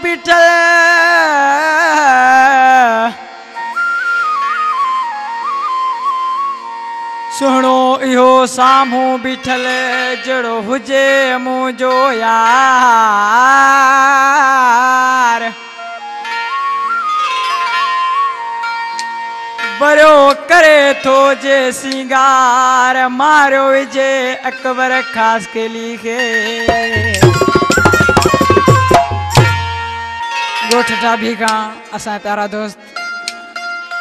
बीठल सुनो इहो साम्हूं बीठल जड़ो हुजे मुझो यार बरो करे थो जे सिंगार मारो विजे अकबर खास के लिखे गोठ टाभी का असा प्यारा दोस्त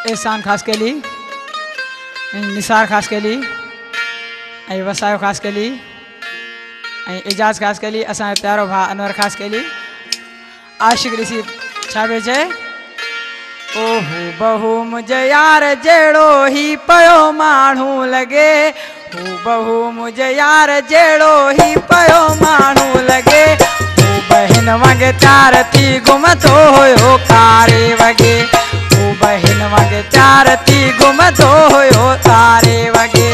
एहसान खास के ली निसार खास के ली वसायो खास के ली एजाज खास के ली असा प्यारो भा अनवर खास के ली आशिक ऋषि छावे जे ओहो बहु मुझे यार जेड़ो ही पयो मानू लगे हो बहु मुझे यार जेड़ो ही पयो मानू लगे हो बहन वगे चार थी घुमतो हो कारे वगे हो बहन वगे चार थी घुमतो हो कारे वगे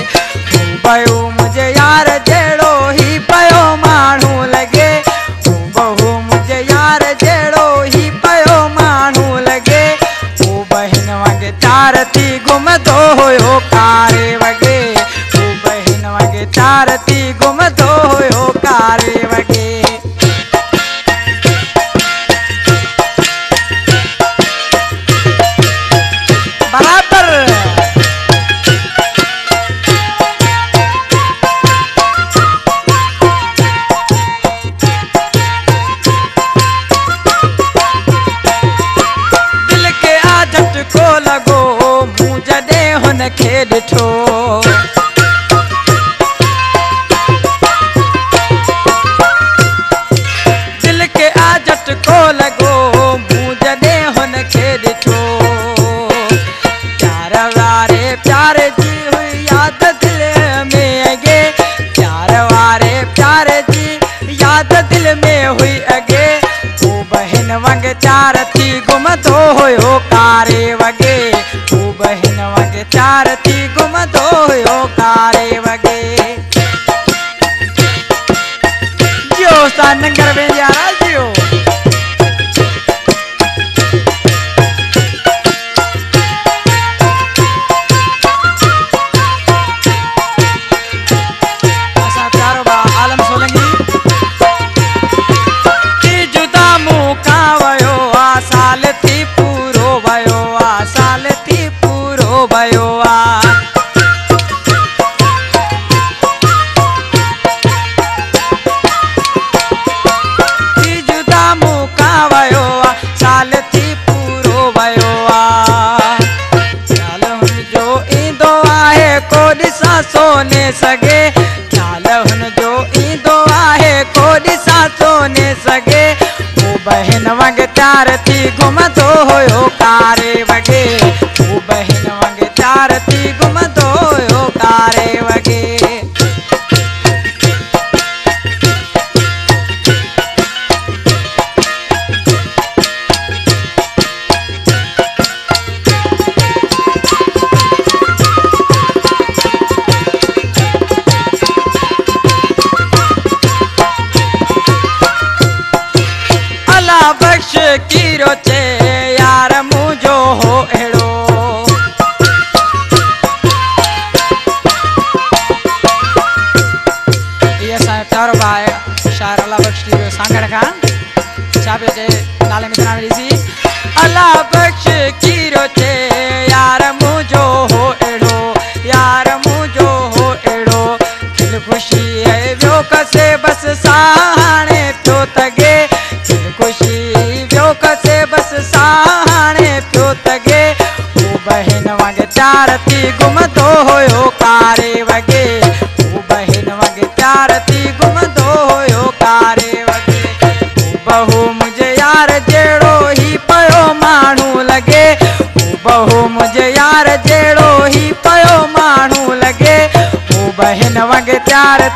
हो बहु मुझे यार जेड़ो ही पयो मानू लगे हो बहु मुझे यार जेड़ो ही पयो मानू लगे बहन वगे चार थी घुमतो हो कारे वगे वो बहन वगे चार थी घुमतो हो कारे वगे बराबर को लगो मुँह जदे हुन खे ॾिठो दिल के आजत को लगो मुँह जदे हुन खे ॾिठो प्यार वारे प्यार जी हुई याद दिल में अगे प्यार वारे प्यार जी याद दिल में हुई अगे वो बहन वगे चार थी घुमतो हो कारे वगे वो बहन वगे चार थी घुमतो हो कारे वगे जियो सान नंगर में यारा जियो असा प्यारो बा आलम सोलंगी की जुदा मुँह का वयो आ साल थी पूरो भयो आ साल थी पूरो भयो आ की जुदा मुँह का वयो आ साल थी पूरो भयो आ ख्याल हुन जो ईंदो आहे को ॾिसां सोने सगे ख्याल हुन जो ईंदो आहे को ॾिसां सोने सगे वो बहन वगे चार थी घुमतो हो कारे वगे वो बहन वगे चार थी घुमतो हो कारे वगे अल्लाह बख्श कीरो चे यार मुझो हो एड़ो ये सा प्यारो भाई शायर अल्लाह बख्श कीरो सांगड़ का छापे चे नाले में जना मिली अल्लाह बख्श कीरो चे यार मुझो हो एड़ो यार मुझो हो एड़ो दिल खुशी है व्यो कसे बस साने तो तगे खुशी व्यो कसे बस साने प्यो तगे वो बहन वगे चार थी घुमतो हो कारे वगे वो बहन वगे चार थी घुमतो हो कारे वगे वो बहु मुझे यार जेड़ो ही पयो मानू लगे वो बहु मुझे यार जेड़ो ही पयो मानू लगे वो बहन वगे चार